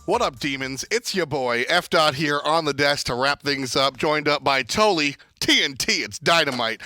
What up, demons? It's your boy, F. Dot here on the desk to wrap things up, joined up by Toli, TNT, it's Dynamite.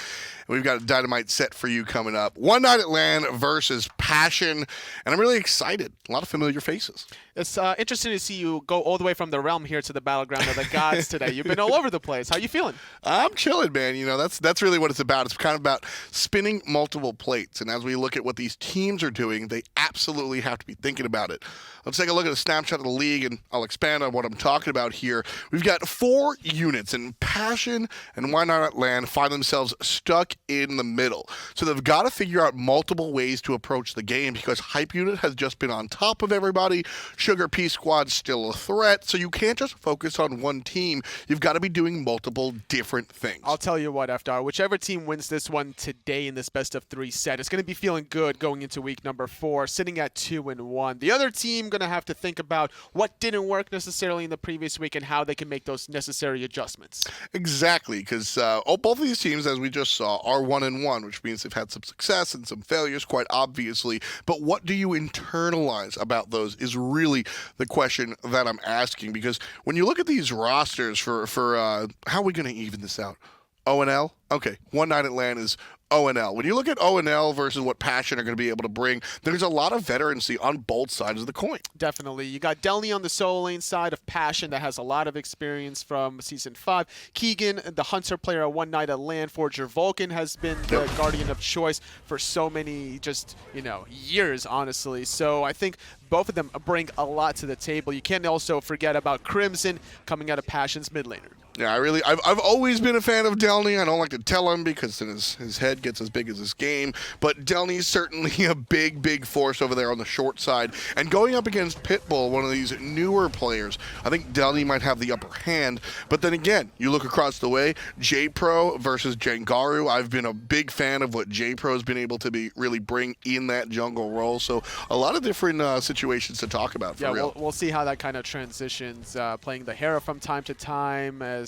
And we've got a Dynamite set for you coming up. One Night at LAN versus Passion, and I'm really excited. A lot of familiar faces. It's interesting to see you go all the way from the realm here to the battleground of the gods today. You've been all over the place. How you feeling? I'm chilling, man. You know, that's really what it's about. It's kind of about spinning multiple plates. And as we look at what these teams are doing, they absolutely have to be thinking about it. Let's take a look at a snapshot of the league, and I'll expand on what I'm talking about here. We've got 4 units, and Passion and Why Not at LAN find themselves stuck in the middle. So they've got to figure out multiple ways to approach the game because Hype Unit has just been on top of everybody. Sugar Pea Squad's still a threat, so you can't just focus on one team. You've got to be doing multiple different things. I'll tell you what, FDR, whichever team wins this one today in this best of 3 set, it's going to be feeling good going into week number 4, sitting at 2-1. The other team going to have to think about what didn't work necessarily in the previous week and how they can make those necessary adjustments. Exactly, because both of these teams, as we just saw, are 1-1, which means they've had some success and some failures, quite obviously. But what do you internalize about those is really the question that I'm asking, because when you look at these rosters for how are we going to even this out? O&L? Okay, One Night at LAN is O&L. When you look at O&L versus what Passion are going to be able to bring, there's a lot of veterancy on both sides of the coin. Definitely. You got Delnyy on the solo lane side of Passion that has a lot of experience from Season 5. Keegan, the Hunter player at One Night at LAN. Forger Vulcan has been the guardian of choice for so many years, honestly. So I think both of them bring a lot to the table. You can't also forget about Crimson coming out of Passion's mid laner. Yeah, I've always been a fan of Delnyy. I don't like to tell him because then his head gets as big as his game. But Delny's certainly a big force over there on the short side. And going up against Pitbull, one of these newer players, I think Delnyy might have the upper hand. But then again, you look across the way, JPrro versus Jangaru. I've been a big fan of what JPrro has been able to really bring in that jungle role. So a lot of different situations to talk about for real. We'll see how that kind of transitions, playing the Hera from time to time, as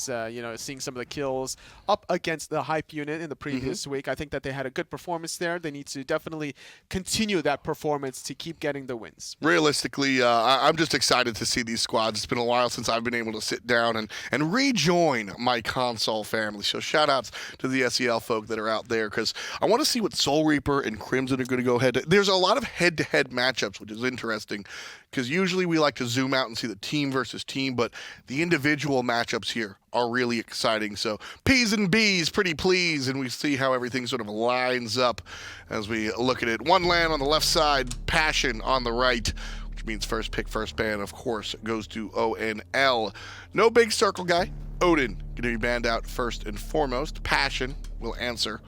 seeing some of the kills up against the Hype unit in the previous week. I think that they had a good performance there. They need to definitely continue that performance to keep getting the wins. Realistically, I'm just excited to see these squads. It's been a while since I've been able to sit down and rejoin my console family. So shout outs to the SEL folk that are out there, because I want to see what Soul Reaper and Crimson are going to go head to. There's a lot of head-to-head matchups, which is interesting, because usually we like to zoom out and see the team versus team, but the individual matchups here are really exciting. So P's and B's, pretty please, and we see how everything sort of lines up as we look at it. One LAN on the left side, Passion on the right, which means first pick, first ban, of course, goes to O&L. No big circle guy. Odin going to be banned out first and foremost. Passion will answer.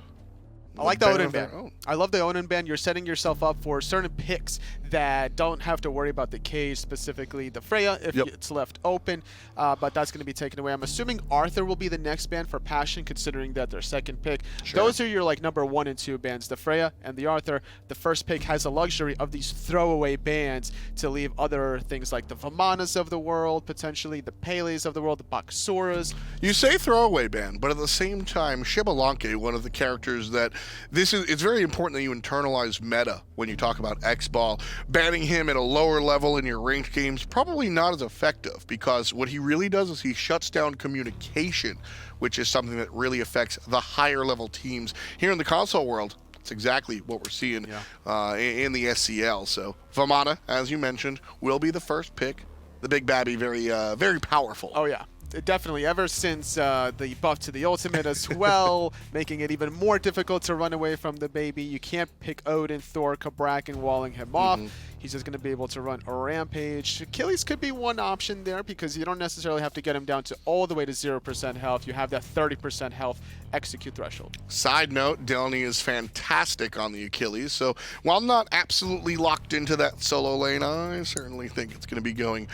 I like the Odin ban. I love the Odin ban. You're setting yourself up for certain picks that don't have to worry about the cage, specifically the Freya, if it's left open, but that's going to be taken away. I'm assuming Arthur will be the next ban for Passion, considering that their second pick. Sure. Those are your number 1 and 2 bans, the Freya and the Arthur. The first pick has the luxury of these throwaway bans to leave other things like the Vamanas of the world, potentially the Pele's of the world, the Bacchus. You say throwaway ban, but at the same time, Shibalanke, one of the characters that it's very important that you internalize meta when you talk about X-Ball. Banning him at a lower level in your ranked games, probably not as effective, because what he really does is he shuts down communication, which is something that really affects the higher level teams. Here in the console world, it's exactly what we're seeing in the SCL. So Vamana, as you mentioned, will be the first pick. The big babby, very powerful. Oh yeah. Definitely, ever since the buff to the ultimate as well, making it even more difficult to run away from the baby. You can't pick Odin, Thor, Kabrak, and walling him off. He's just going to be able to run a rampage. Achilles could be one option there, because you don't necessarily have to get him down to all the way to 0% health. You have that 30% health execute threshold. Side note, Delnyy is fantastic on the Achilles, so while not absolutely locked into that solo lane, I certainly think it's going to be going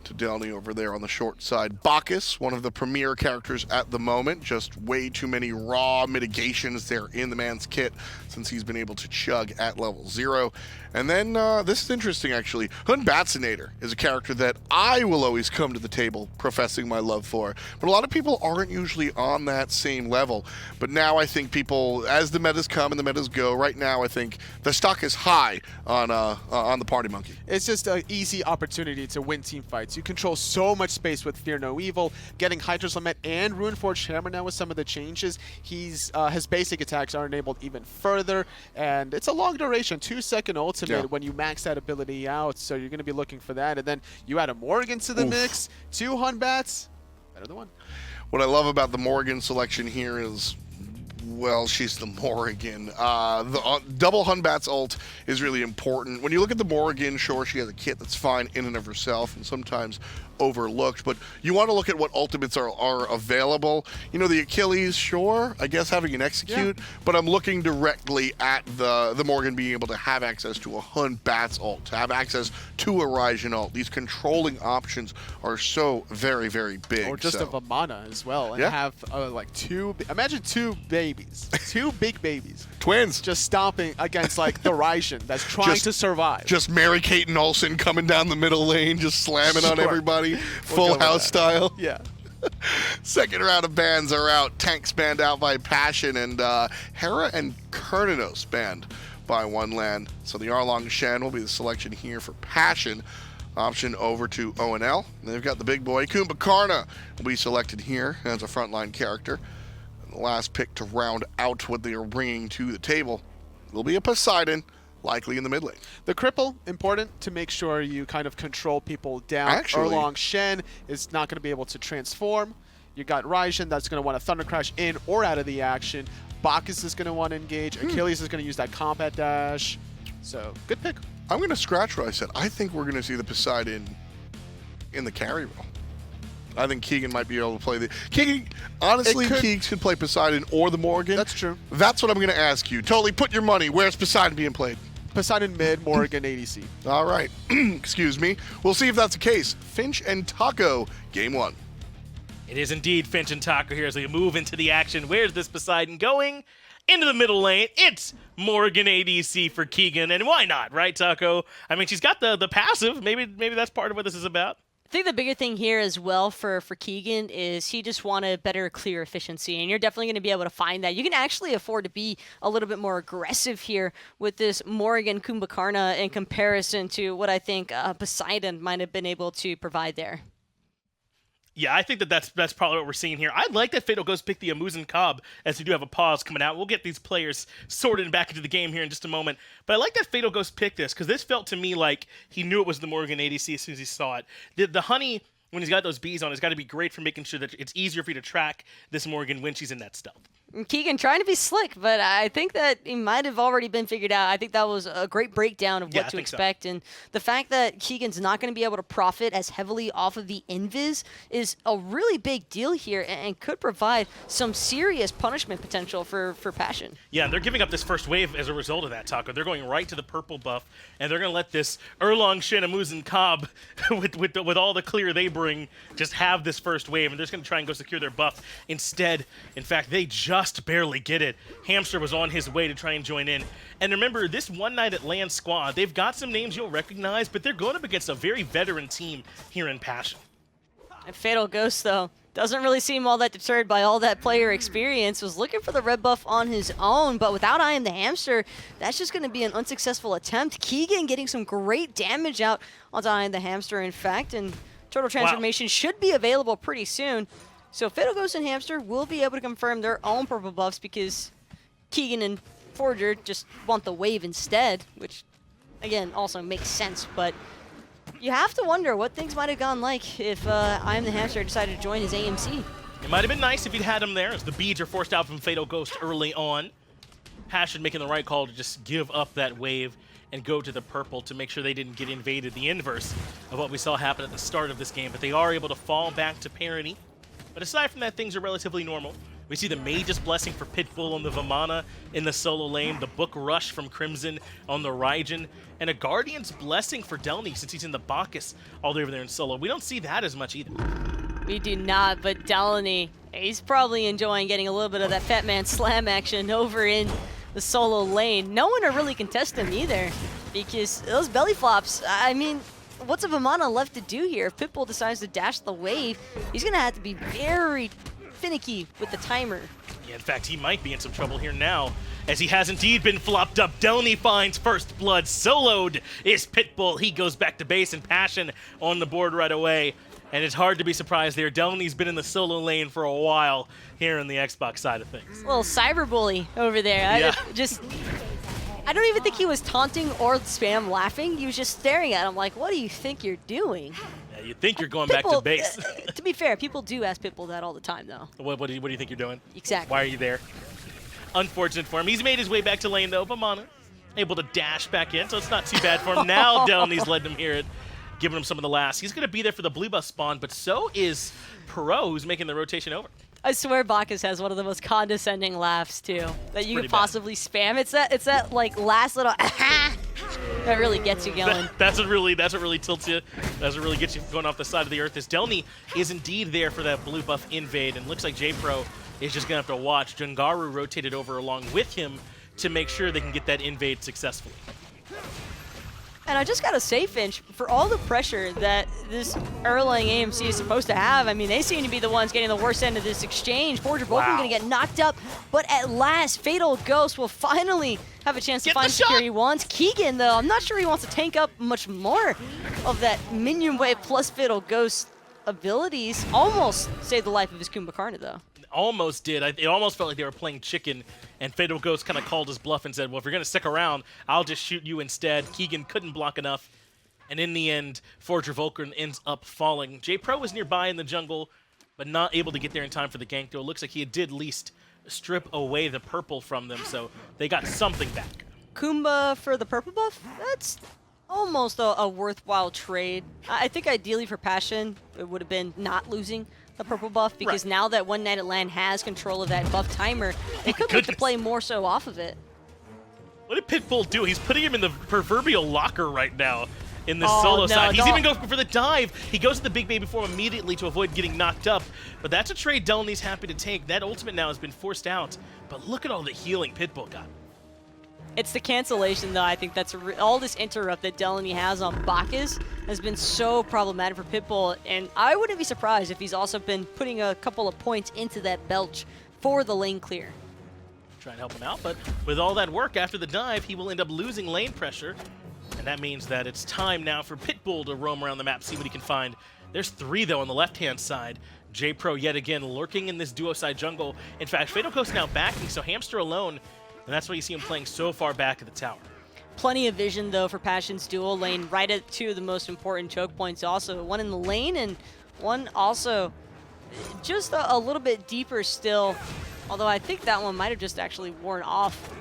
to Delnyy over there on the short side. Bacchus Bacchus, one of the premier characters at the moment. Just way too many raw mitigations there in the man's kit since he's been able to chug at level 0. And then this is interesting, actually. Huntbatsinator is a character that I will always come to the table professing my love for, but a lot of people aren't usually on that same level. But now I think people, as the metas come and the metas go, right now I think the stock is high on the Party Monkey. It's just an easy opportunity to win team fights. You control so much space with Fear No Evil, getting Hydra's Lament and Runeforged Hammer now with some of the changes. His basic attacks are enabled even further, and it's a long duration, 2-second ultimate when you max that ability out, so you're going to be looking for that. And then you add a Morrigan to the mix, 2 Hunbats, better than 1. What I love about the Morrigan selection here is, well, she's the Morrigan. The double Hunbat's ult is really important. When you look at the Morrigan, sure, she has a kit that's fine in and of herself and sometimes overlooked, but you want to look at what ultimates are available. You know, the Achilles, sure, I guess having an execute, but I'm looking directly at the Morrigan being able to have access to a Hunbat's ult, to have access to a Raijin ult. These controlling options are so very, very big. Or just a Vamana as well, and have like imagine 2 babies, 2 big babies. Twins. Just stomping against like the Raijin that's trying to survive. Just Mary-Kate and Olsen coming down the middle lane, just slamming on everybody. Full house style. Yeah. Second round of bans are out. Tanks banned out by Passion, and Hera and Kerninos banned by one LAN. So the Erlang Shen will be the selection here for Passion. Option over to ONL. They've got the big boy. Kumbhakarna will be selected here as a frontline character. And the last pick to round out what they are bringing to the table will be a Poseidon, likely in the mid lane. The cripple, important to make sure you kind of control people down. Actually, Erlang Shen is not going to be able to transform. You got Raijin that's going to want to Thunder Crash in or out of the action. Bacchus is going to want to engage. Achilles is going to use that combat dash. So, good pick. I'm going to scratch what I said. I think we're going to see the Poseidon in the carry role. I think Keegan might be able to play the... Keegan, honestly, Keegan could play Poseidon or the Morrigan. That's true. That's what I'm going to ask you. Totally put your money. Where's Poseidon being played? Poseidon mid, Morrigan ADC. All right. Excuse me. We'll see if that's the case. Finch and Taco, game 1. It is indeed Finch and Taco here as we move into the action. Where's this Poseidon going? Into the middle lane. It's Morrigan ADC for Keegan, and why not, right, Taco? I mean, she's got the passive. Maybe that's part of what this is about. I think the bigger thing here as well for Keegan is he just wanted better clear efficiency, and you're definitely going to be able to find that. You can actually afford to be a little bit more aggressive here with this Morrigan Kumbhakarna in comparison to what I think Poseidon might have been able to provide there. Yeah, I think that's probably what we're seeing here. I'd like that Fatal Ghost pick the Muzen Cobb, as we do have a pause coming out. We'll get these players sorted back into the game here in just a moment. But I like that Fatal Ghost picked this, because this felt to me like he knew it was the Morrigan ADC as soon as he saw it. The honey, when he's got those bees on, has got to be great for making sure that it's easier for you to track this Morrigan when she's in that stealth. Keegan trying to be slick, but I think that it might have already been figured out. I think that was a great breakdown of what to expect. So. And the fact that Keegan's not going to be able to profit as heavily off of the invis is a really big deal here and could provide some serious punishment potential for Passion. Yeah, and they're giving up this first wave as a result of that, Taco. They're going right to the purple buff, and they're going to let this Erlang Shen and Muzen Cobb, with all the clear they bring, just have this first wave, and they're just going to try and go secure their buff. Instead, in fact, they just barely get it. Hamster was on his way to try and join in. And remember, this one night at LAN squad, they've got some names you'll recognize, but they're going up against a very veteran team here in Passion. And Fatal Ghost, though, doesn't really seem all that deterred by all that player experience. Was looking for the red buff on his own, but without IAmTheHamster, that's just going to be an unsuccessful attempt. Keegan getting some great damage out onto IAmTheHamster, in fact, and Turtle Transformation should be available pretty soon. So Fatal Ghost and Hamster will be able to confirm their own purple buffs because Keegan and Forger just want the wave instead, which, again, also makes sense. But you have to wonder what things might have gone like if IAmTheHamster decided to join his AMC. It might have been nice if he'd had him there, as the beads are forced out from Fatal Ghost early on. Passion making the right call to just give up that wave and go to the purple to make sure they didn't get invaded, the inverse of what we saw happen at the start of this game. But they are able to fall back to parity. But aside from that, things are relatively normal. We see the Mage's Blessing for Pitbull on the Vamana in the solo lane, the Book Rush from Crimson on the Raijin, and a Guardian's Blessing for Delnyy since he's in the Bacchus all over there in solo. We don't see that as much either. We do not, but Delnyy, he's probably enjoying getting a little bit of that Fat Man Slam action over in the solo lane. No one to really contest him either, because those belly flops, I mean, what's a Vamana left to do here? If Pitbull decides to dash the wave, he's going to have to be very finicky with the timer. Yeah, in fact, he might be in some trouble here now, as he has indeed been flopped up. Delnyy finds first blood. Soloed is Pitbull. He goes back to base, and Passion on the board right away. And it's hard to be surprised there. Delny's been in the solo lane for a while here on the Xbox side of things. A little cyberbully over there. Yeah. I don't even think he was taunting or spam laughing. He was just staring at him like, what do you think you're doing? Yeah, you think you're going back to base. To be fair, people do ask Pitbull that all the time, though. What do you think you're doing? Exactly. Why are you there? Unfortunate for him. He's made his way back to lane, though. Vamana able to dash back in, so it's not too bad for him. Now Delny's letting him hear it, giving him some of the last. He's going to be there for the blue buff spawn, but so is JPrro, who's making the rotation over. I swear Bacchus has one of the most condescending laughs, too, that you could possibly spam. It's that like, last little that really gets you going. That's what really tilts you. That's what really gets you going off the side of the earth. This Delnyy is indeed there for that blue buff invade, and looks like JPrro is just going to have to watch. Jangaru rotated over along with him to make sure they can get that invade successfully. And I just got to say, Finch, for all the pressure that this Erlang AMC is supposed to have, I mean, they seem to be the ones getting the worst end of this exchange. Vulcan going to get knocked up, but at last, Fatal Ghost will finally have a chance to find the secure he wants. Keegan, though, I'm not sure he wants to tank up much more of that minion wave plus Fatal Ghost abilities. Almost saved the life of his Kumbhakarna, though. Almost did. It almost felt like they were playing chicken, and Fatal Ghost kind of called his bluff and said, well, if you're going to stick around, I'll just shoot you instead. Keegan couldn't block enough, and in the end, Vulcan ends up falling. JPrro was nearby in the jungle, but not able to get there in time for the gank, though it looks like he did at least strip away the purple from them, so they got something back. Kumba for the purple buff? That's almost a worthwhile trade. I think ideally for Passion, it would have been not losing the purple buff, because now that One Night at LAN has control of that buff timer, they could look to play more so off of it. What did Pitbull do? He's putting him in the proverbial locker right now in the solo side. He's even going for the dive. He goes to the big baby form immediately to avoid getting knocked up, but that's a trade Delny's happy to take. That ultimate now has been forced out, but look at all the healing Pitbull got. It's the cancellation, though. I think that's all this interrupt that Delnyy has on Bacchus has been so problematic for Pitbull, and I wouldn't be surprised if he's also been putting a couple of points into that belch for the lane clear. Try and help him out, but with all that work after the dive, he will end up losing lane pressure, and that means that it's time now for Pitbull to roam around the map, see what he can find. There's 3, though, on the left-hand side. JPrro yet again lurking in this duo side jungle. In fact, Fatal Ghost now backing, so Hamster alone, and that's why you see him playing so far back at the tower. Plenty of vision, though, for Passion's dual lane, right at 2 of the most important choke points also. One in the lane and one also just a little bit deeper still, although I think that one might have just actually worn off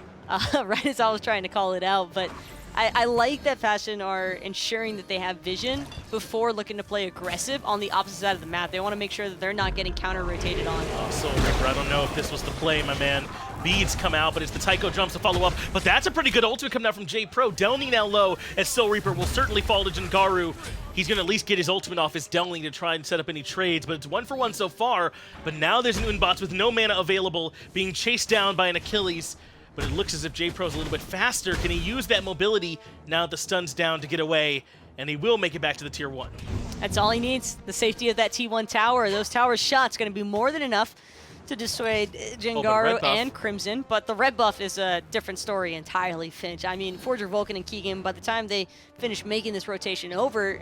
right as I was trying to call it out. But I like that Passion are ensuring that they have vision before looking to play aggressive on the opposite side of the map. They want to make sure that they're not getting counter-rotated on. Oh, Soul Reaper, I don't know if this was the play, my man. Beads come out, but it's the Tycho jumps to follow up. But that's a pretty good ultimate coming out from JPrro. Delnyy now low, as Soul Reaper will certainly fall to Jangaru. He's going to at least get his ultimate off his Delnyy to try and set up any trades, but it's 1-for-1 so far. But now there's an Bots with no mana available, being chased down by an Achilles. But it looks as if JPro's a little bit faster. Can he use that mobility now that the stun's down to get away? And he will make it back to the tier 1. That's all he needs. The safety of that T1 tower. Those tower shots going to be more than enough to dissuade Jangaru and Crimson, but the red buff is a different story entirely, Finch. I mean, Vulcan and Keegan, by the time they finish making this rotation over,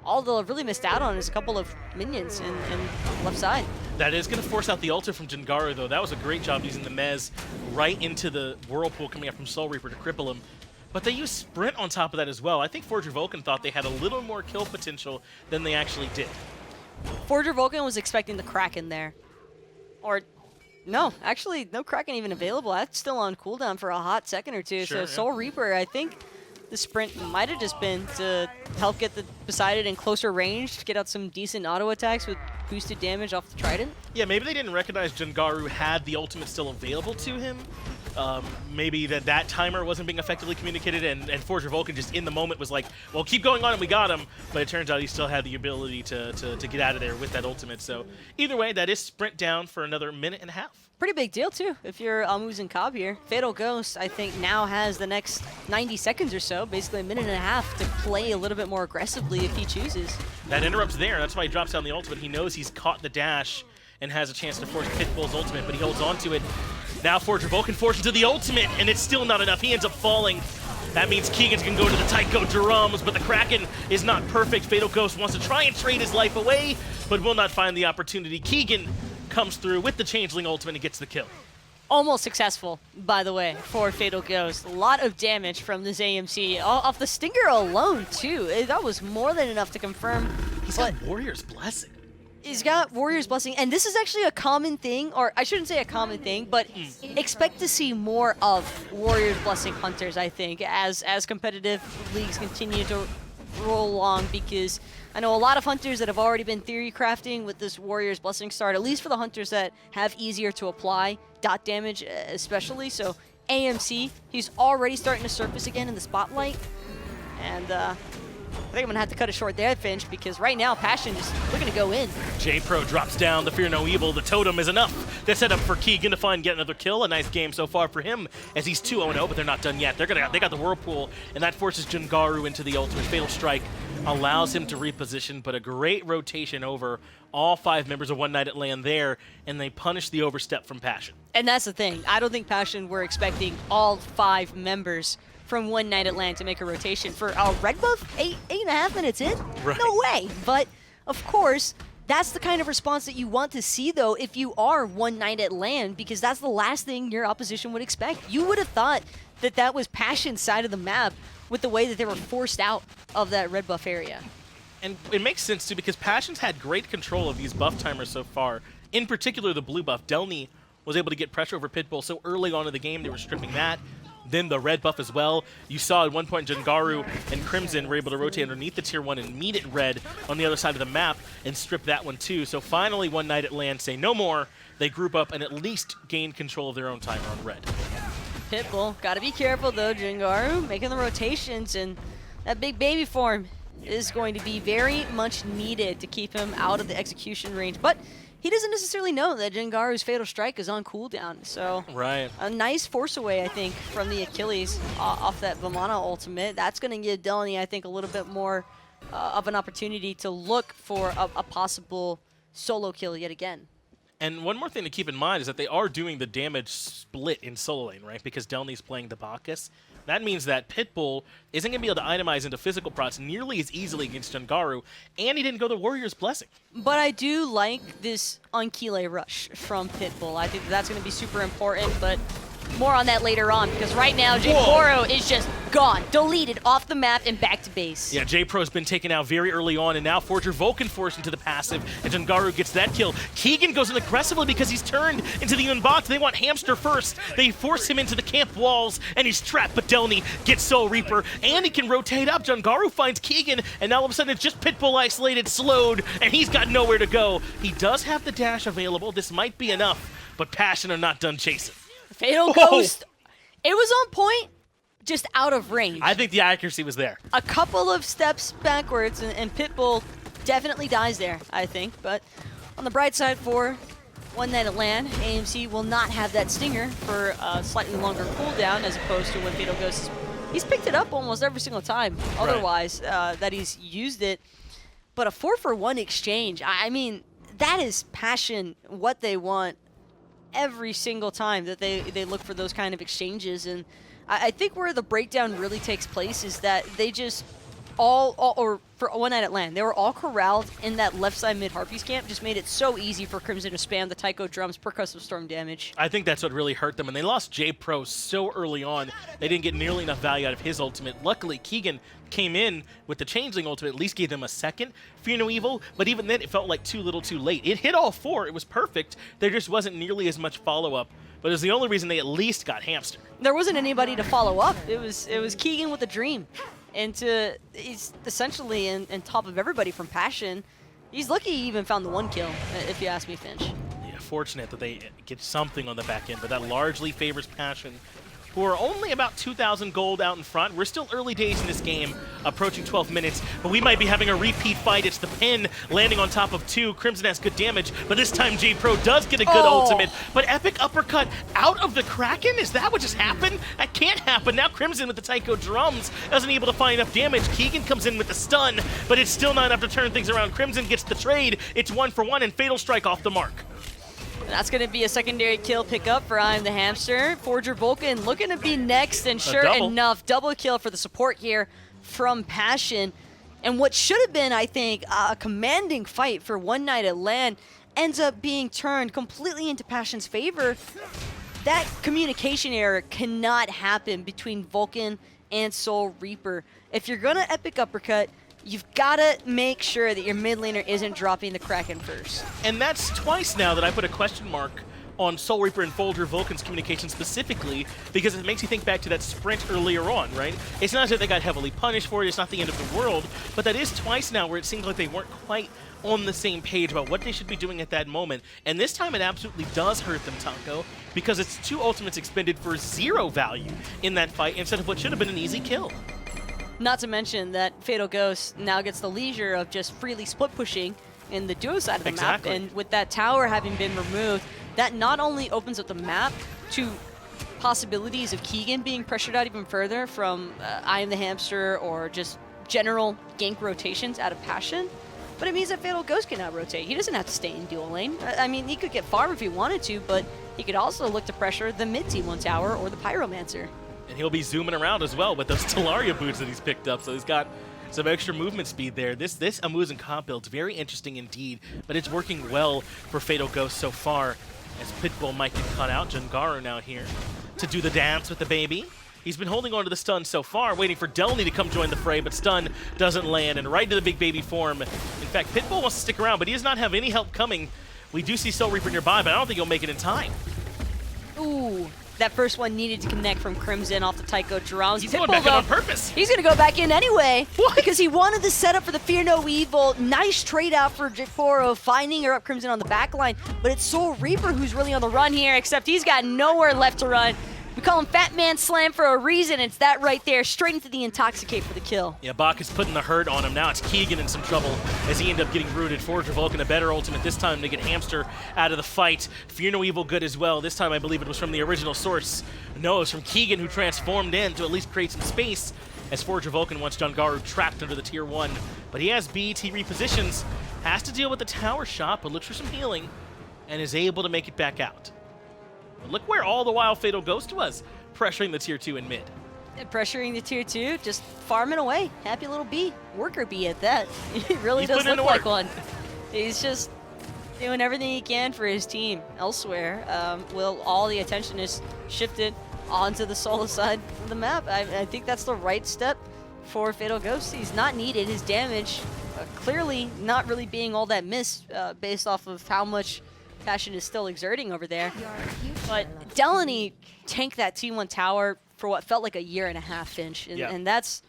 all they'll have really missed out on is a couple of minions in the left side. That is going to force out the ulti from Jangaru, though. That was a great job using the Mez right into the Whirlpool coming up from Soul Reaper to cripple him. But they used Sprint on top of that as well. I think Vulcan thought they had a little more kill potential than they actually did. Vulcan was expecting the Kraken there. Or, no, actually, no Kraken even available. That's still on cooldown for a hot second or two. Sure, so Soul Reaper, I think the sprint might have just been to help get the Poseidon in closer range, to get out some decent auto attacks with boosted damage off the Trident. Yeah, maybe they didn't recognize Jangaru had the ultimate still available to him. Maybe that timer wasn't being effectively communicated, and Forger Vulcan just in the moment was like, well, keep going on and we got him. But it turns out he still had the ability to get out of there with that ultimate. So either way, that is sprint down for another minute and a half. Pretty big deal, too, if you're Muzen Cobb here. Fatal Ghost, I think, now has the next 90 seconds or so, basically a minute and a half, to play a little bit more aggressively if he chooses. That interrupt's there. That's why he drops down the ultimate. He knows he's caught the dash and has a chance to force Pitbull's ultimate, but he holds on to it. Now Forger Vulcan forced into the ultimate, and it's still not enough. He ends up falling. That means Keegan's can go to the Tycho drums, but the Kraken is not perfect. Fatal Ghost wants to try and trade his life away, but will not find the opportunity. Keegan comes through with the Changeling ultimate and gets the kill. Almost successful, by the way, for Fatal Ghost. A lot of damage from this AMC. Off the Stinger alone, too. That was more than enough to confirm. He's got Warrior's Blessing. He's got Warrior's Blessing, and this is actually a common thing, or I shouldn't say a common thing, but expect to see more of Warrior's Blessing hunters, I think, as competitive leagues continue to roll along, because I know a lot of hunters that have already been theory crafting with this Warrior's Blessing start, at least for the hunters that have easier to apply dot damage especially. So AMC, he's already starting to surface again in the spotlight, and I think I'm gonna have to cut it short there, Finch, because right now Passion just looking to go in. JPrro drops down the Fear No Evil. The totem is enough. They set up for Keegan to find get another kill. A nice game so far for him, as he's 2-0, but they're not done yet. They got the Whirlpool, and that forces Jangaru into the ultimate. Fatal Strike allows him to reposition, but a great rotation over all 5 members of One Night at LAN there, and they punish the overstep from Passion. And that's the thing. I don't think Passion were expecting all 5 members from One Night at LAN to make a rotation for a red buff 8.5 minutes in? Right. No way. But of course, that's the kind of response that you want to see, though, if you are One Night at LAN, because that's the last thing your opposition would expect. You would have thought that that was Passion's side of the map with the way that they were forced out of that red buff area. And it makes sense, too, because Passion's had great control of these buff timers so far. In particular, the blue buff. Delnyy was able to get pressure over Pitbull so early on in the game. They were stripping that. Then the red buff as well. You saw at one point Jangaru and Crimson were able to rotate underneath the tier 1 and meet it red on the other side of the map and strip that one too. So finally One Night at LAN say no more. They group up and at least gain control of their own timer on red. Pitbull, gotta be careful though. Jangaru making the rotations, and that big baby form is going to be very much needed to keep him out of the execution range. But he doesn't necessarily know that Jangaru's Fatal Strike is on cooldown, so right. A nice force away, I think, from the Achilles off that Vamana ultimate. That's going to give Delnyy, I think, a little bit more of an opportunity to look for a possible solo kill yet again. And one more thing to keep in mind is that they are doing the damage split in solo lane, right? Because Delny's playing the Bacchus. That means that Pitbull isn't going to be able to itemize into physical procs nearly as easily against Jangaru, and he didn't go the Warrior's Blessing. But I do like this Achilles rush from Pitbull. I think that's going to be super important, but more on that later on, because right now JPrro is just gone, deleted off the map and back to base. Yeah, JPro's been taken out very early on, and now Forger Vulcan forced into the passive, and Jangaru gets that kill. Keegan goes in aggressively because he's turned into the unbox. They want Hamster first. They force him into the camp walls, and he's trapped, but Delnyy gets Soul Reaper, and he can rotate up. Jangaru finds Keegan, and now all of a sudden it's just Pitbull isolated, slowed, and he's got nowhere to go. He does have the dash available. This might be enough, but Passion are not done chasing. Fatal Ghost, it was on point, just out of range. I think the accuracy was there. A couple of steps backwards, and Pitbull definitely dies there, I think. But on the bright side for One Night at LAN, AMC will not have that stinger for a slightly longer cooldown, as opposed to when Fatal Ghost, he's picked it up almost every single time otherwise that he's used it. But a 4-for-1 exchange, I mean, that is Passion, what they want every single time that they look for those kind of exchanges. And I think where the breakdown really takes place is that they just or for One Night at LAN, they were all corralled in that left side mid Harpies camp, just made it so easy for Crimson to spam the Tycho drums, percussive storm damage. I think that's what really hurt them, and they lost JPrro so early on, they didn't get nearly enough value out of his ultimate. Luckily, Keegan came in with the Changeling ultimate, at least gave them a second Fear No Evil, but even then it felt like too little too late. It hit all 4, it was perfect, there just wasn't nearly as much follow-up but it's the only reason they at least got Hamster. There wasn't anybody to follow up. It was Keegan with a dream. And he's essentially in top of everybody from Passion. He's lucky he even found the 1 kill, if you ask me, Finch. Yeah, fortunate that they get something on the back end, but that largely favors Passion, who are only about 2,000 gold out in front. We're still early days in this game, approaching 12 minutes, but we might be having a repeat fight. It's the pin landing on top of 2. Crimson has good damage, but this time JPrro does get a good ultimate. But epic uppercut out of the Kraken? Is that what just happened? That can't happen. Now Crimson with the taiko drums isn't able to find enough damage. Keegan comes in with the stun, but it's still not enough to turn things around. Crimson gets the trade. It's 1 for 1, and Fatal Strike off the mark. That's going to be a secondary kill pickup for IAmTheHamster. Forger Vulcan looking to be next, and sure enough, double kill for the support here from Passion. And what should have been, I think, a commanding fight for one night at LAN ends up being turned completely into Passion's favor. That communication error cannot happen between Vulcan and Soul Reaper. If you're going to epic uppercut, you've got to make sure that your mid laner isn't dropping the Kraken first. And that's twice now that I put a question mark on Soul Reaper and Folger Vulcan's communication specifically, because it makes you think back to that sprint earlier on, right? It's not that they got heavily punished for it, it's not the end of the world, but that is twice now where it seems like they weren't quite on the same page about what they should be doing at that moment. And this time it absolutely does hurt them, Taco, because it's 2 ultimates expended for 0 value in that fight instead of what should have been an easy kill. Not to mention that Fatal Ghost now gets the leisure of just freely split pushing in the duo side of the map, and with that tower having been removed, that not only opens up the map to possibilities of Keegan being pressured out even further from IAmTheHamster or just general gank rotations out of Passion, but it means that Fatal Ghost can now rotate. He doesn't have to stay in dual lane. I mean, he could get farm if he wanted to, but he could also look to pressure the mid T1 tower or the Pyromancer. And he'll be zooming around as well with those Talaria boots that he's picked up, so he's got some extra movement speed there. This Muzen comp build's very interesting indeed, but it's working well for Fatal Ghost so far, as Pitbull might get caught out. Jangaru now here to do the dance with the baby. He's been holding on to the stun so far, waiting for Delnyy to come join the fray, but stun doesn't land, and right into the big baby form. In fact, Pitbull wants to stick around, but he does not have any help coming. We do see Soul Reaper nearby, but I don't think he'll make it in time. Ooh. That first one needed to connect from Crimson off the taiko drums. He's going back in on purpose. He's going to go back in anyway. What? Because he wanted the setup for the Fear No Evil. Nice trade out for JPrro, finding ErupT Crimson on the back line. But it's Soul Reaper who's really on the run here, except he's got nowhere left to run. We call him Fat Man Slam for a reason. It's that right there, straight into the Intoxicate for the kill. Yeah, Bacchus putting the hurt on him. Now it's Keegan in some trouble as he ended up getting rooted. Forger Vulcan a better ultimate this time to get Hamster out of the fight. Fear No Evil good as well. This time I believe it was from the original source. No, it was from Keegan, who transformed in to at least create some space as Forger Vulcan wants Jangaru trapped under the tier 1. But he has BET repositions, has to deal with the tower shot, but looks for some healing and is able to make it back out. But look where all the while Fatal Ghost was, pressuring the tier 2 in mid. And pressuring the tier 2, just farming away. Happy little bee, worker bee at that. He really does look like one. He's just doing everything he can for his team. Elsewhere, all the attention is shifted onto the solo side of the map. I think that's the right step for Fatal Ghost. He's not needed. His damage clearly not really being all that missed based off of how much Passion is still exerting over there. But Delnyy tanked that T1 tower for what felt like a year and a half, Finch. And that's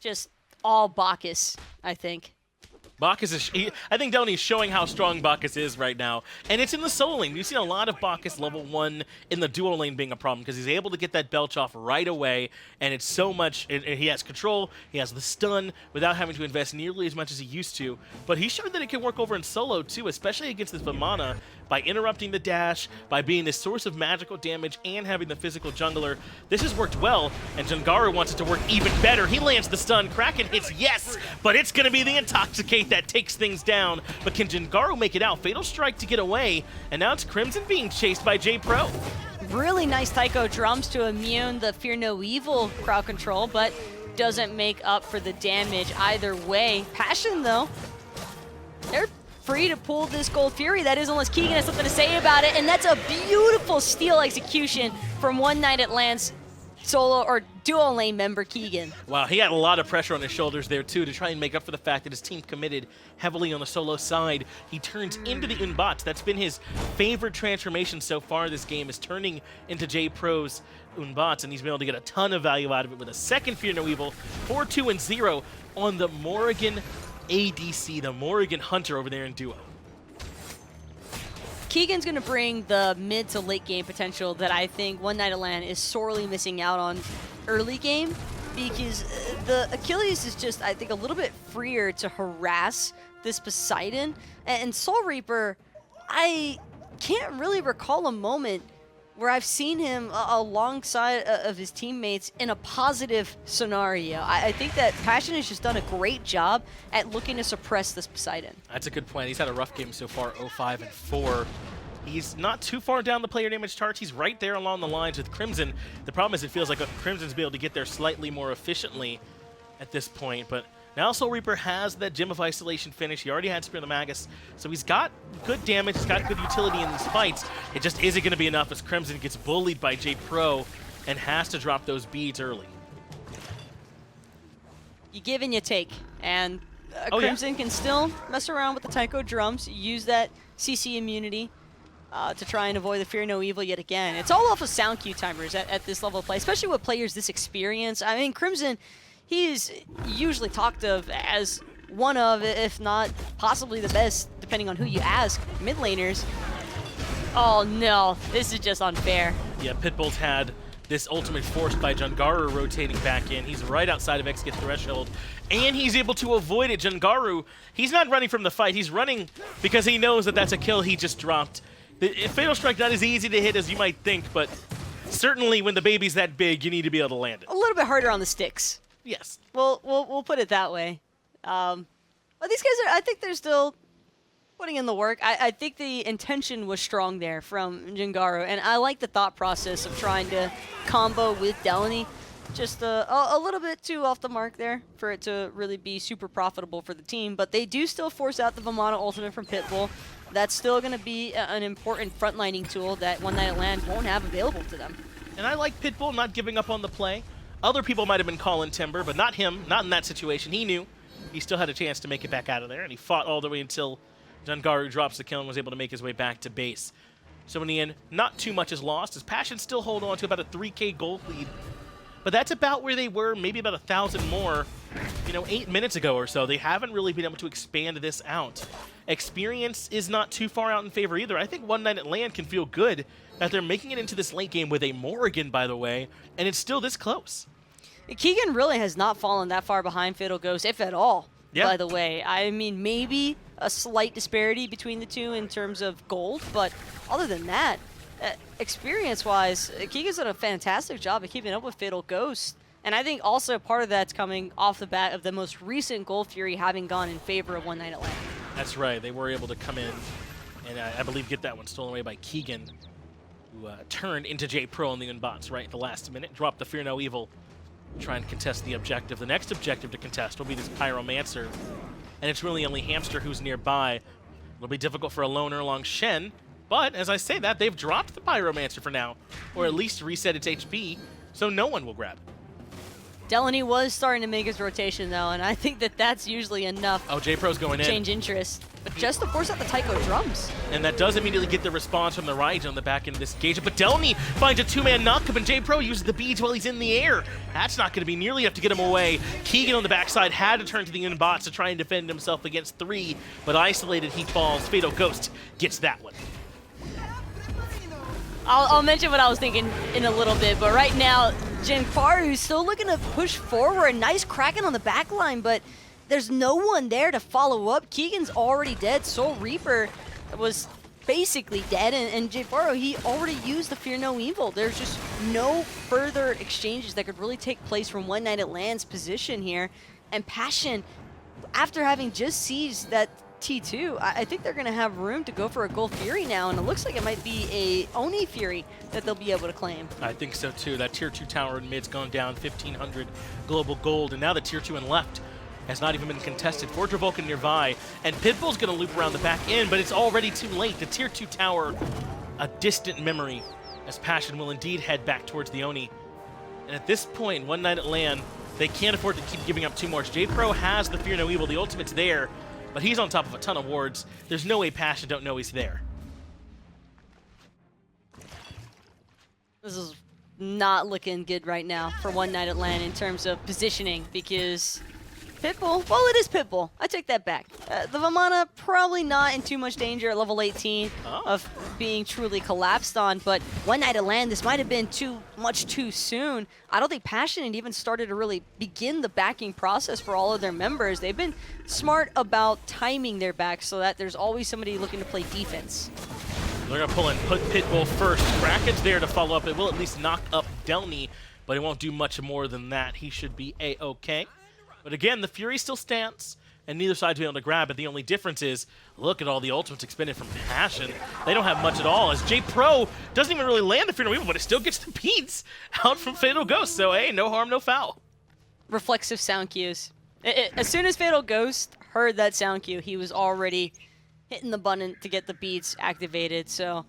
just all Bacchus, I think. Bacchus is, I think Delnyy is showing how strong Bacchus is right now. And it's in the solo lane. You've seen a lot of Bacchus level 1 in the dual lane being a problem because he's able to get that belch off right away. And it's so much, he has control, he has the stun without having to invest nearly as much as he used to. But he showed that it can work over in solo too, especially against this Vamana, by interrupting the dash, by being this source of magical damage and having the physical jungler. This has worked well, and Jangaru wants it to work even better. He lands the stun, Kraken hits, yes, but it's gonna be the Intoxicate that takes things down. But can Jangaru make it out? Fatal Strike to get away, and now it's Crimson being chased by JPrro. Really nice taiko drums to immune the Fear No Evil crowd control, but doesn't make up for the damage either way. Passion though, they're free to pull this Gold Fury. That is, unless Keegan has something to say about it, and that's a beautiful steal execution from one night at LAN's solo or dual lane member Keegan. Wow, he had a lot of pressure on his shoulders there too to try and make up for the fact that his team committed heavily on the solo side. He turns into the Unbots. That's been his favorite transformation so far this game, is turning into JPro's Unbots, and he's been able to get a ton of value out of it with a second Fear No Evil, 4-2-0 on the Morrigan ADC, the Morrigan Hunter over there in duo. Keegan's going to bring the mid to late game potential that I think One Night of LAN is sorely missing out on early game, because the Achilles is just, I think, a little bit freer to harass this Poseidon. And Soul Reaper, I can't really recall a moment where I've seen him alongside of his teammates in a positive scenario. I think that Passion has just done a great job at looking to suppress this Poseidon. That's a good point. He's had a rough game so far, 0-5-4. He's not too far down the player damage charts. He's right there along the lines with Crimson. The problem is it feels like Crimson's be able to get there slightly more efficiently at this point, but now Soul Reaper has that Gem of Isolation finish. He already had Spear of the Magus, so he's got good damage, he's got good utility in these fights. It just isn't going to be enough as Crimson gets bullied by JPrro and has to drop those beads early. You give and you take, and Crimson can still mess around with the Taiko drums, use that CC immunity to try and avoid the Fear No Evil yet again. It's all off of sound cue timers at this level of play, especially with players this experienced. I mean, Crimson, he's usually talked of as one of, if not possibly the best, depending on who you ask, mid laners. Oh no, this is just unfair. Yeah, Pitbull's had this ultimate forced by Jangaru rotating back in. He's right outside of exit threshold, and he's able to avoid it. Jangaru, he's not running from the fight. He's running because he knows that that's a kill he just dropped. The Fatal Strike not as easy to hit as you might think, but certainly when the baby's that big, you need to be able to land it. A little bit harder on the sticks. Yes. We'll put it that way. But these guys I think they're still putting in the work. I think the intention was strong there from Jangaru, and I like the thought process of trying to combo with Delnyy. Just a little bit too off the mark there for it to really be super profitable for the team, but they do still force out the Vamana ultimate from Pitbull. That's still going to be an important frontlining tool that One Night of LAN won't have available to them. And I like Pitbull not giving up on the play. Other people might have been calling timber, but not him, not in that situation. He knew he still had a chance to make it back out of there, and he fought all the way until Jangaru drops the kill and was able to make his way back to base. So in the end, not too much is lost, as Passion still hold on to about a 3K gold lead. But that's about where they were, maybe about 1,000 more, 8 minutes ago or so. They haven't really been able to expand this out. Experience is not too far out in favor either. I think One Night at LAN can feel good that they're making it into this late game with a Morrigan, by the way, and it's still this close. Keegan really has not fallen that far behind Fatal Ghost, if at all, by the way. I mean, maybe a slight disparity between the two in terms of gold, but other than that, experience-wise, Keegan's done a fantastic job of keeping up with Fatal Ghost. And I think also part of that's coming off the bat of the most recent Gold Fury having gone in favor of One Night at LAN. That's right. They were able to come in and I believe get that one stolen away by Keegan, who turned into JPrro in the Unbots right at the last minute, dropped the Fear No Evil, try and contest the objective. The next objective to contest will be this Pyromancer, and it's really only Hamster who's nearby. It'll be difficult for a lone Erlang Shen, but as I say that, they've dropped the Pyromancer for now, or at least reset its HP, so no one will grab it. Delnyy was starting to make his rotation, though, and I think that that's usually enough. Oh, JPro's going in. Change interest. But just to force out the Taiko drums. And that does immediately get the response from the Raijin on the back end of this engagement. But Delnyy finds a two-man knockup, and JPrro uses the beads while he's in the air. That's not going to be nearly enough to get him away. Keegan on the backside had to turn to the Unbots to try and defend himself against 3, but isolated, he falls. Fatal Ghost gets that one. I'll mention what I was thinking in a little bit, but right now, Jangaru is still looking to push forward. Nice cracking on the back line, but there's no one there to follow up. Keegan's already dead. Soul Reaper was basically dead, and JPrro, he already used the Fear No Evil. There's just no further exchanges that could really take place from One Night at LAN's position here. And Passion, after having just seized that T2, I think they're going to have room to go for a Gold Fury now, and it looks like it might be a Oni Fury that they'll be able to claim. I think so too. That Tier 2 tower in mid's gone down 1,500 global gold, and now the Tier 2 in left has not even been contested. Forger Vulcan nearby, and Pitbull's going to loop around the back end, but it's already too late. The Tier 2 tower, a distant memory, as Passion will indeed head back towards the Oni. And at this point, one night at LAN, they can't afford to keep giving up too much. JPrro has the Fear No Evil, the ultimate's there, but he's on top of a ton of wards. There's no way Passion don't know he's there. This is not looking good right now for one night at LAN in terms of positioning, because Pitbull, well, it is Pitbull. I take that back. The Vamana probably not in too much danger at level 18 of being truly collapsed on, but one night at LAN, this might have been too much too soon. I don't think Passion had even started to really begin the backing process for all of their members. They've been smart about timing their backs so that there's always somebody looking to play defense. They're going to pull in Pitbull first. Brackett's there to follow up. It will at least knock up Delnyy, but it won't do much more than that. He should be A-okay. But again, the Fury still stands, and neither side's able to grab it. The only difference is, look at all the ultimates expended from Passion. They don't have much at all, as JPrro doesn't even really land the Fear No Evil, but it still gets the beats out from Fatal Ghost. So, hey, no harm, no foul. Reflexive sound cues. As soon as Fatal Ghost heard that sound cue, he was already hitting the button to get the beats activated. So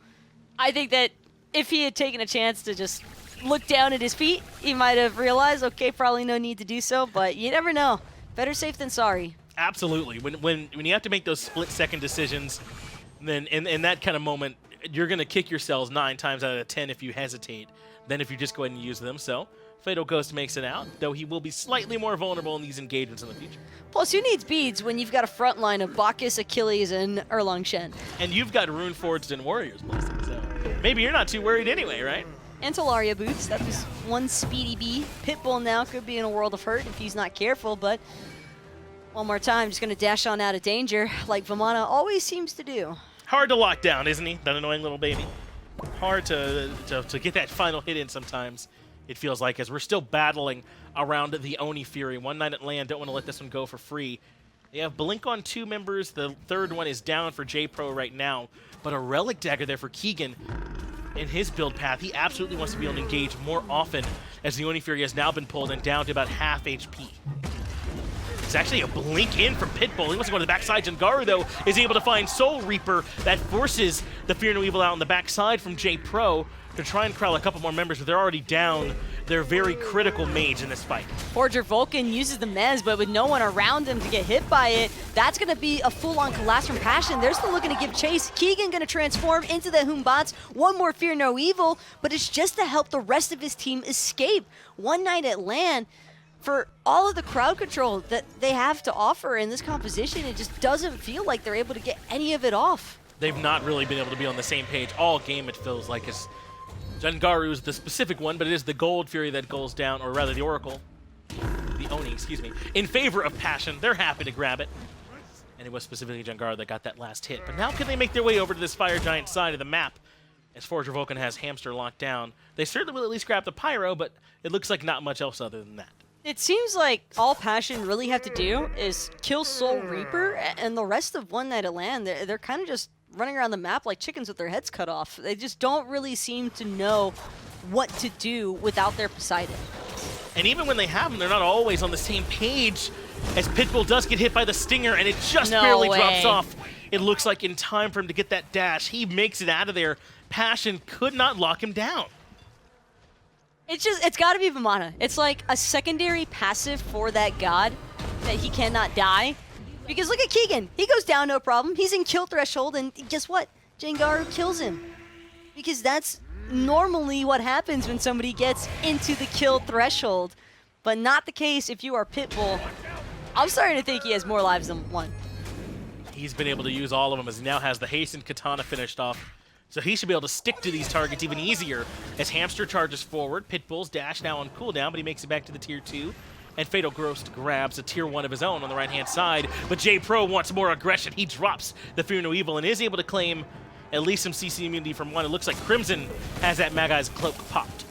I think that if he had taken a chance to just look down at his feet, he might have realized, okay, probably no need to do so, but you never know. Better safe than sorry. Absolutely. When you have to make those split-second decisions, then in that kind of moment, you're going to kick yourselves 9 times out of 10 if you hesitate than if you just go ahead and use them. So Fatal Ghost makes it out, though he will be slightly more vulnerable in these engagements in the future. Plus, who needs beads when you've got a front line of Bacchus, Achilles, and Erlang Shen? And you've got Rune Forged and Warriors mostly, so maybe you're not too worried anyway, right? And Talaria boots. That was one speedy B. Pitbull now could be in a world of hurt if he's not careful, but one more time, just going to dash on out of danger like Vamana always seems to do. Hard to lock down, isn't he? That annoying little baby. Hard to get that final hit in sometimes, it feels like, as we're still battling around the Oni Fury. One night at LAN, don't want to let this one go for free. They have Blink on 2 members. The third one is down for JPrro right now, but a Relic Dagger there for Keegan. In his build path, he absolutely wants to be able to engage more often, as the Oni Fury has now been pulled and down to about half HP. It's actually a blink in from Pitbull. He wants to go to the backside. Jangaru, though, is able to find Soul Reaper. That forces the Fear No Evil out on the backside from JPrro to try and corral a couple more members, but they're already down their very critical mage in this fight. Forger Vulcan uses the mez, but with no one around him to get hit by it, that's going to be a full-on collapse from Passion. They're still looking to give chase. Keegan going to transform into the Humbats. One more Fear No Evil, but it's just to help the rest of his team escape. One night at LAN, for all of the crowd control that they have to offer in this composition, it just doesn't feel like they're able to get any of it off. They've not really been able to be on the same page all game, it feels like. Jangaru is the specific one, but it is the Gold Fury that goes down, or rather the Oracle, the Oni, excuse me, in favor of Passion. They're happy to grab it. And it was specifically Jangaru that got that last hit. But now can they make their way over to this Fire Giant side of the map? As Forger Vulcan has Hamster locked down. They certainly will at least grab the Pyro, but it looks like not much else other than that. It seems like all Passion really have to do is kill Soul Reaper, and the rest of One Night at LAN, they're kind of just running around the map like chickens with their heads cut off. They just don't really seem to know what to do without their Poseidon. And even when they have them, they're not always on the same page, as Pitbull does get hit by the Stinger, and it just barely drops off. It looks like in time for him to get that dash. He makes it out of there. Passion could not lock him down. It's got to be Vamana. It's like a secondary passive for that god that he cannot die. Because look at Keegan. He goes down no problem. He's in kill threshold, and guess what? Jangaru kills him. Because that's normally what happens when somebody gets into the kill threshold. But not the case if you are Pitbull. I'm starting to think he has more lives than one. He's been able to use all of them, as he now has the Hastened Katana finished off. So he should be able to stick to these targets even easier as Hamster charges forward. Pitbull's dash now on cooldown, but he makes it back to the tier 2. And Fatal Ghost grabs a tier 1 of his own on the right-hand side. But JPrro wants more aggression. He drops the Fear No Evil and is able to claim at least some CC immunity from one. It looks like Crimson has that Magai's cloak popped.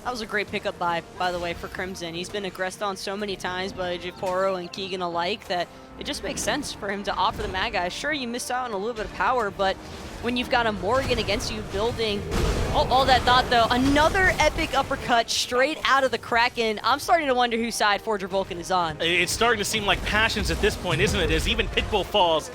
That was a great pickup by the way, for Crimson. He's been aggressed on so many times by JPrro and Keegan alike that it just makes sense for him to offer the Magi. Sure, you missed out on a little bit of power, but when you've got a Morrigan against you building all that thought, though, another epic uppercut straight out of the Kraken. I'm starting to wonder whose side Forger Vulcan is on. It's starting to seem like Passions at this point, isn't it? As even Pitbull falls.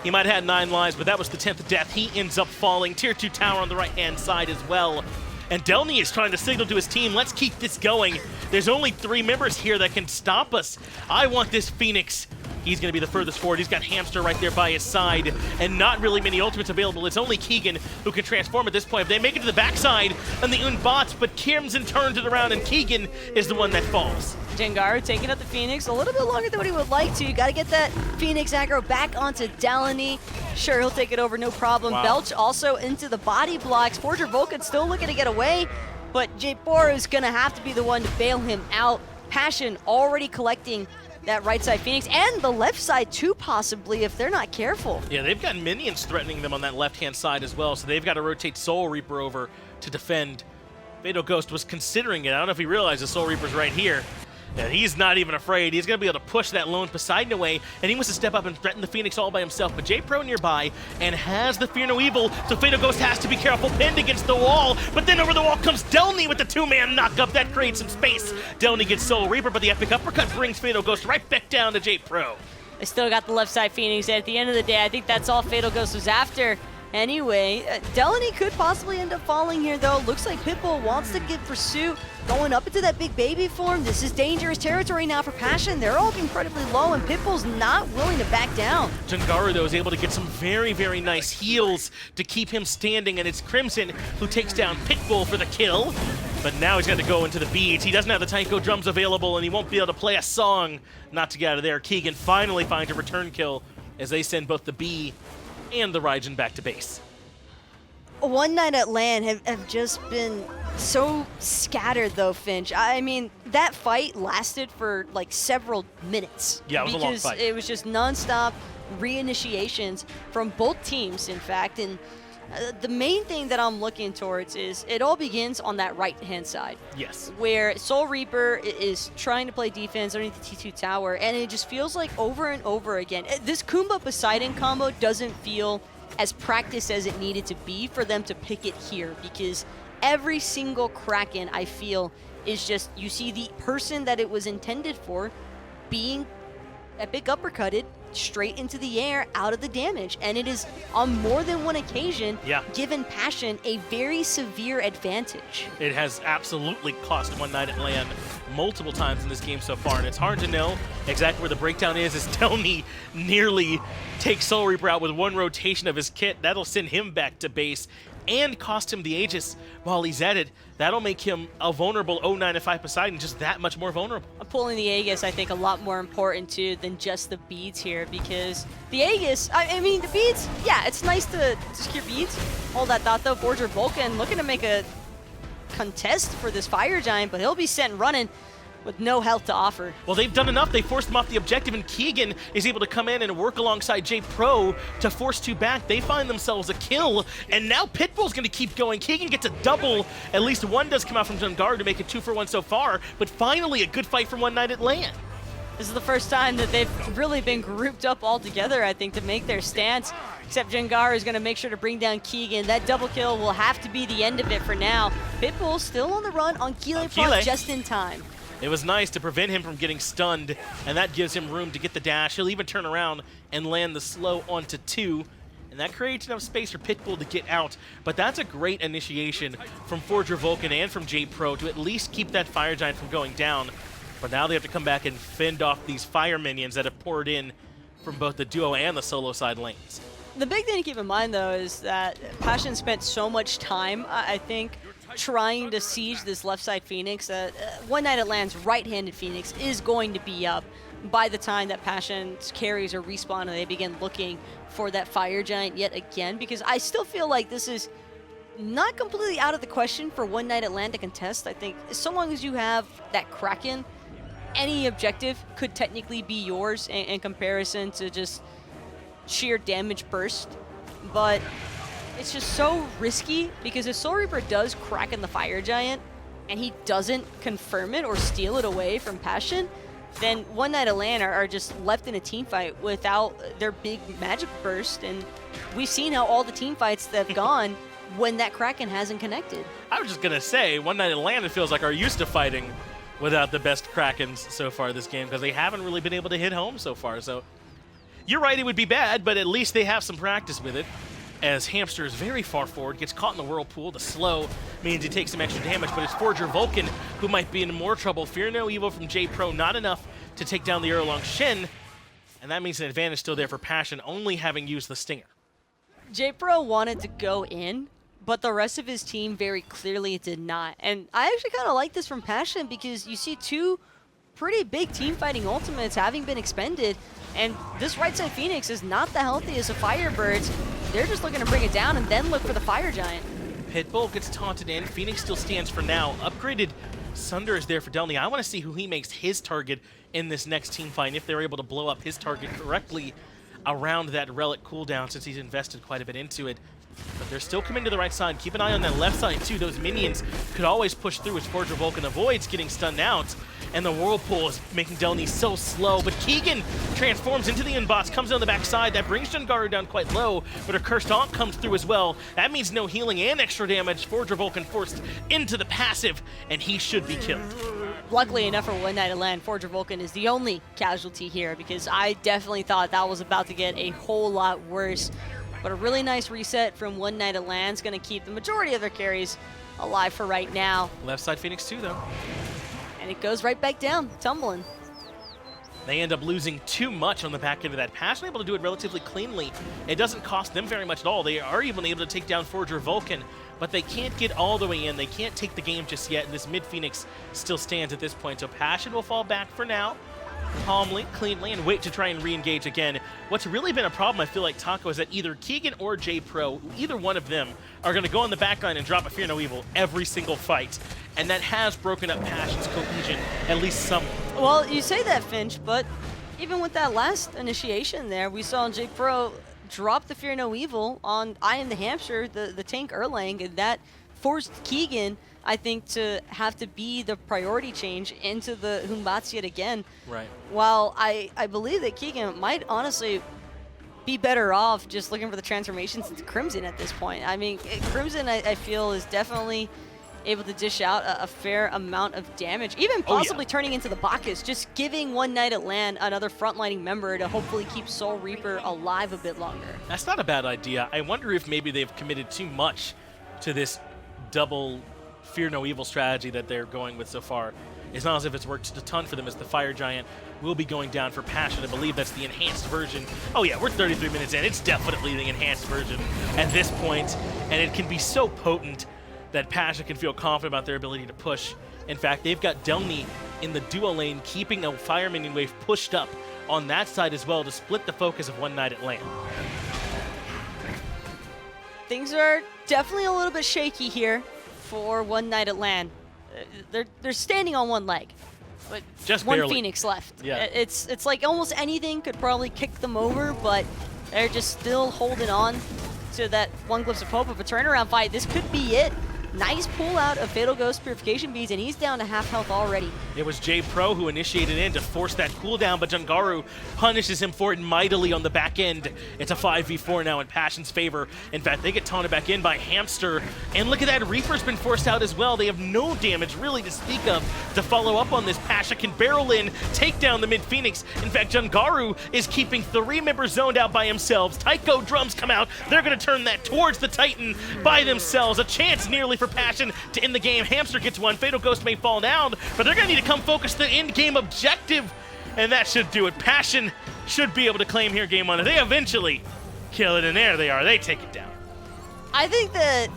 He might have had 9 lives, but that was the 10th death. He ends up falling. Tier 2 tower on the right-hand side as well. And Delnyy is trying to signal to his team, let's keep this going. There's only 3 members here that can stop us. I want this Phoenix. He's going to be the furthest forward. He's got Hamster right there by his side, and not really many ultimates available. It's only Keegan who can transform at this point. If they make it to the backside, and the Batz, but Crimson turns it around, and Keegan is the one that falls. Jangaru taking out the Phoenix a little bit longer than what he would like to. Got to get that Phoenix aggro back onto Delnyy. Sure, he'll take it over, no problem. Wow. Belch also into the body blocks. Forger Vulcan still looking to get away, but JPrro is going to have to be the one to bail him out. Passion already collecting that right side Phoenix, and the left side too, possibly, if they're not careful. Yeah, they've got minions threatening them on that left-hand side as well, so they've got to rotate Soul Reaper over to defend. Fatal Ghost was considering it. I don't know if he realized the Soul Reaper's right here. And he's not even afraid. He's going to be able to push that lone Poseidon away, and he wants to step up and threaten the Phoenix all by himself. But JPrro nearby and has the Fear No Evil, so Fatal Ghost has to be careful, pinned against the wall. But then over the wall comes Delnyy with the 2-man knockup. That creates some space. Delnyy gets Soul Reaper, but the epic uppercut brings Fatal Ghost right back down to JPrro. They still got the left side Phoenix. At the end of the day, I think that's all Fatal Ghost was after. Anyway, Delnyy could possibly end up falling here, though. Looks like Pitbull wants to give pursuit, going up into that big baby form. This is dangerous territory now for Passion. They're all incredibly low, and Pitbull's not willing to back down. Jangaru, though, is able to get some very, very nice heals to keep him standing, and it's Crimson who takes down Pitbull for the kill. But now he's got to go into the beads. He doesn't have the Taiko drums available, and he won't be able to play a song not to get out of there. Keegan finally finds a return kill as they send both the B and the Raijin back to base. One Night at LAN have just been so scattered, though, Finch. I mean, that fight lasted for like several minutes. Yeah, it was a long fight. Because it was just nonstop reinitiations from both teams, in fact. And the main thing that I'm looking towards is it all begins on that right-hand side. Yes. Where Soul Reaper is trying to play defense underneath the T2 tower, and it just feels like over and over again. This Poseidon combo doesn't feel as practiced as it needed to be for them to pick it here, because every single Kraken, I feel, is just, you see the person that it was intended for being epic uppercutted straight into the air out of the damage, and it is on more than one occasion given Passion a very severe advantage. It has absolutely cost One Night at LAN multiple times in this game so far, and it's hard to know exactly where the breakdown is as Delnyy nearly takes Soul Reaper out with one rotation of his kit. That'll send him back to base and cost him the Aegis while he's at it. That'll make him a vulnerable 0-9-5 Poseidon just that much more vulnerable. Pulling the Aegis, I think, a lot more important, too, than just the beads here, because the Aegis, I mean, the beads, yeah, it's nice to secure beads. Hold that thought, though. Forger Vulcan looking to make a contest for this Fire Giant, but he'll be sent running with no health to offer. Well, they've done enough. They forced him off the objective, and Keegan is able to come in and work alongside JPrro to force 2 back. They find themselves a kill, and now Pitbull's going to keep going. Keegan gets a double. At least one does come out from Jangaru to make it 2 for 1 so far, but finally a good fight from One Night at LAN. This is the first time that they've really been grouped up all together, I think, to make their stance. Except Jangaru is going to make sure to bring down Keegan. That double kill will have to be the end of it for now. Pitbull still on the run on Keelan Park just in time. It was nice to prevent him from getting stunned, and that gives him room to get the dash. He'll even turn around and land the slow onto 2, and that creates enough space for Pitbull to get out. But that's a great initiation from Forger Vulcan and from JPrro to at least keep that Fire Giant from going down. But now they have to come back and fend off these fire minions that have poured in from both the duo and the solo side lanes. The big thing to keep in mind, though, is that Passion spent so much time, I think, trying to siege this left side Phoenix. One Night at LAN's right-handed Phoenix is going to be up by the time that Passion's carries are respawn and they begin looking for that Fire Giant yet again, because I still feel like this is not completely out of the question for One Night at LAN to contest. I think so long as you have that Kraken, any objective could technically be yours in comparison to just sheer damage burst. But it's just so risky, because if Soul Reaper does crack in the Fire Giant and he doesn't confirm it or steal it away from Passion, then One Night at LAN are just left in a team fight without their big magic burst. And we've seen how all the team fights that have gone when that Kraken hasn't connected. I was just going to say, One Night at LAN, it feels like, are used to fighting without the best Krakens so far this game, because they haven't really been able to hit home so far. So you're right, it would be bad, but at least they have some practice with it. as Hamster is very far forward, gets caught in the whirlpool. The slow means he takes some extra damage, but it's Forger Vulcan who might be in more trouble. Fear no evil from JPrro, not enough to take down the Erlang Shen, and that means an advantage still there for Passion, only having used the Stinger. JPrro wanted to go in, but the rest of his team very clearly did not. And I actually kind of like this from Passion because you see two pretty big team fighting ultimates having been expended, and this right side Phoenix is not the healthiest of Firebirds. They're just looking to bring it down and then look for the Fire Giant. Pitbull gets taunted in. Phoenix still stands for now. Upgraded Sunder is there for Delnyy. I want to see who he makes his target in this next team fight, and if they're able to blow up his target correctly around that relic cooldown, since he's invested quite a bit into it. But they're still coming to the right side. Keep an eye on that left side, too. Those minions could always push through as Forger Vulcan avoids getting stunned out. And the Whirlpool is making Delnyy so slow. But Keegan transforms into the inbox, comes on the backside. That brings Jangaru down quite low, but a Cursed Aunt comes through as well. That means no healing and extra damage. Forger Vulcan forced into the passive, and he should be killed. Luckily enough for One Night of LAN, Forger Vulcan is the only casualty here because I definitely thought that was about to get a whole lot worse. But a really nice reset from One Night of LAN is going to keep the majority of their carries alive for right now. Left side Phoenix too, though. And it goes right back down, tumbling. They end up losing too much on the back end of that. Passion able to do it relatively cleanly. It doesn't cost them very much at all. They are even able to take down Forger Vulcan, but they can't get all the way in. They can't take the game just yet, and this mid-Phoenix still stands at this point. So Passion will fall back for now, calmly, cleanly, and wait to try and re-engage again. What's really been a problem, I feel like, Taco, is that either Keegan or JPrro, either one of them, are going to go on the backline and drop a Fear No Evil every single fight. And that has broken up Passion's cohesion, at least some. Well, you say that, Finch, but even with that last initiation there, we saw JPrro drop the Fear No Evil on IAmTheHamster, the tank Erlang, and that forced Keegan, I think, to have to be the priority change into the Humbats yet again. Right. While I believe that Keegan might honestly be better off just looking for the transformations into Crimson at this point. I mean, Crimson, I feel, is definitely able to dish out a fair amount of damage, even possibly turning into the Bacchus, just giving One Night at LAN another frontlining member to hopefully keep Soul Reaper alive a bit longer. That's not a bad idea. I wonder if maybe they've committed too much to this double Fear No Evil strategy that they're going with so far. It's not as if it's worked a ton for them, as the Fire Giant will be going down for Passion. I believe that's the enhanced version. Oh yeah, we're 33 minutes in. It's definitely the enhanced version at this point, and it can be so potent that Passion can feel confident about their ability to push. In fact, they've got Delnyy in the duo lane, keeping the Fire Minion wave pushed up on that side as well to split the focus of One Night at LAN. Things are definitely a little bit shaky here for One Night at LAN. They're standing on one leg, but just one barely. Phoenix left. Yeah. It's like almost anything could probably kick them over, but they're just still holding on to that one glimpse of hope of a turnaround fight. This could be it. Nice pull out of Fatal Ghost Purification Beads, and he's down to half health already. It was JPrro who initiated in to force that cooldown, but Jangaru punishes him for it mightily on the back end. It's a 5v4 now in Passion's favor. In fact, they get taunted back in by Hamster. And look at that, Reaper's been forced out as well. They have no damage really to speak of to follow up on this. Passion can barrel in, take down the mid-Phoenix. In fact, Jangaru is keeping 3 members zoned out by themselves. Tycho drums come out. They're going to turn that towards the Titan by themselves. A chance nearly for Passion to end the game. Hamster gets one. Fatal Ghost may fall down, but they're going to need to come focus the end game objective, and that should do it. Passion should be able to claim here game 1. They eventually kill it, and there they are. They take it down. I think that,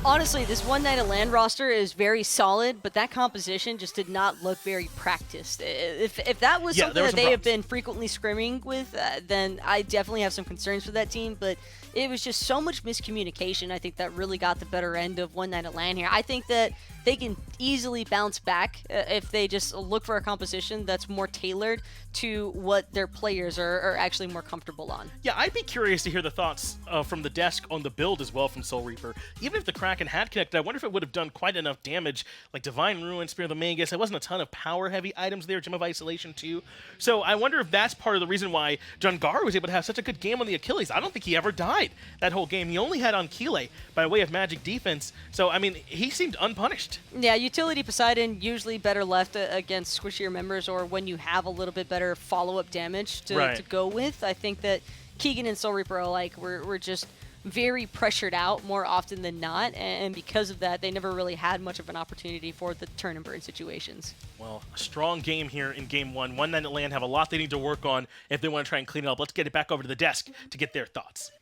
honestly, this One Night at LAN roster is very solid, but that composition just did not look very practiced. If that was something that they have been frequently scrimming with, then I definitely have some concerns for that team, but it was just so much miscommunication, I think, that really got the better end of One Night at LAN here. I think that they can easily bounce back if they just look for a composition that's more tailored to what their players are actually more comfortable on. Yeah, I'd be curious to hear the thoughts from the desk on the build as well from Soul Reaper. Even if the Kraken had connected, I wonder if it would have done quite enough damage, like Divine Ruin, Spear of the Magus. There wasn't a ton of power-heavy items there, Gem of Isolation too. So I wonder if that's part of the reason why Jangaru was able to have such a good game on the Achilles. I don't think he ever died that whole game. He only had on Achilles by way of magic defense. So, I mean, he seemed unpunished. Yeah, utility Poseidon usually better left against squishier members, or when you have a little bit better follow-up damage to go with. I think that Keegan and Soul Reaper alike were just very pressured out more often than not, and because of that, they never really had much of an opportunity for the turn and burn situations. Well, a strong game here in game one. One Night at LAN have a lot they need to work on if they want to try and clean it up. Let's get it back over to the desk to get their thoughts.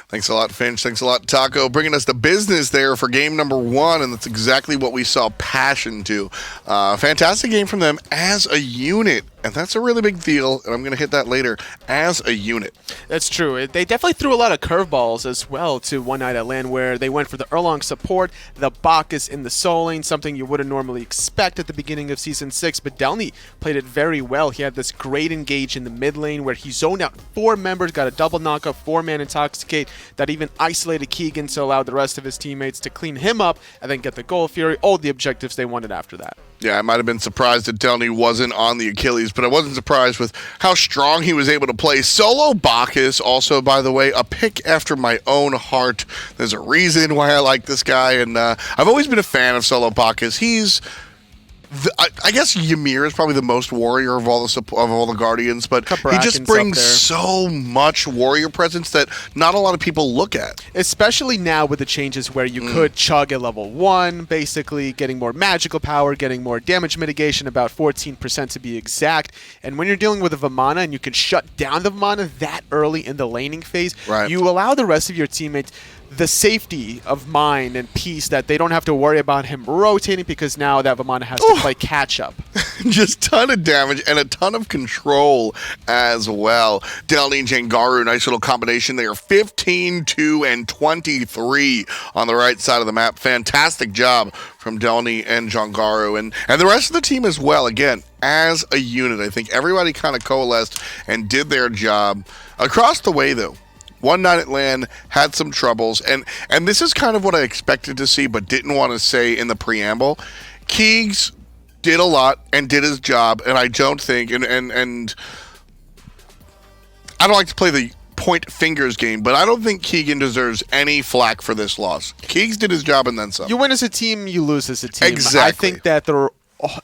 Thanks a lot, Finch. Thanks a lot, Taco. Bringing us to business there for game number one, and that's exactly what we saw Passion do. Fantastic game from them as a unit, and that's a really big deal, and I'm going to hit that later, as a unit. That's true. They definitely threw a lot of curveballs as well to One Night at LAN, where they went for the Erlang support, the Bacchus in the soul lane, something you wouldn't normally expect at the beginning of Season 6, but Delnyy played it very well. He had this great engage in the mid lane where he zoned out 4 members, got a double knockup, 4-man intoxicate, that even isolated Keegan to allow the rest of his teammates to clean him up and then get the goal fury, all the objectives they wanted after that. Yeah, I might have been surprised that Delnyy wasn't on the Achilles, but I wasn't surprised with how strong he was able to play. Solo Bacchus, also, by the way, a pick after my own heart. There's a reason why I like this guy, and I've always been a fan of Solo Bacchus. He's... I guess Ymir is probably the most warrior of all the Guardians, but he just brings so much warrior presence that not a lot of people look at. Especially now with the changes where you could chug at level 1, basically getting more magical power, getting more damage mitigation, about 14% to be exact. And when you're dealing with a Vamana and you can shut down the Vamana that early in the laning phase, you allow the rest of your teammates the safety of mind and peace that they don't have to worry about him rotating, because now that Vamana has to play catch-up. Just ton of damage and a ton of control as well. Delnyy and Jangaru, nice little combination there. 15, 2, and 23 on the right side of the map. Fantastic job from Delnyy and Jangaru, and the rest of the team as well. Again, as a unit, I think everybody kind of coalesced and did their job. Across the way, though, One Night at LAN had some troubles, and this is kind of what I expected to see but didn't want to say in the preamble. Keegs did a lot and did his job, and I don't think, and I don't like to play the point fingers game, but I don't think Keegan deserves any flack for this loss. Keegs did his job and then some. You win as a team, you lose as a team. Exactly. I think that the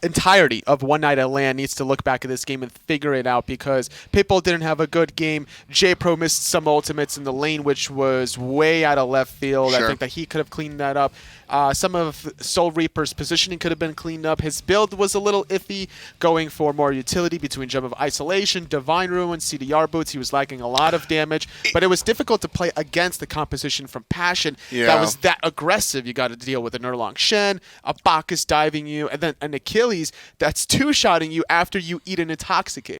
entirety of One Night at LAN needs to look back at this game and figure it out, because Pitbull didn't have a good game. JPrro missed some ultimates in the lane, which was way out of left field. I think that he could have cleaned that up. Some of Soul Reaper's positioning could have been cleaned up. His build was a little iffy, going for more utility between Gem of Isolation, Divine Ruin, CDR boots. He was lacking a lot of damage, but it was difficult to play against the composition from Passion that was that aggressive. You got to deal with an Erlang Shen, a Bacchus diving you, and then an Achilles that's two-shotting you after you eat an Intoxicate.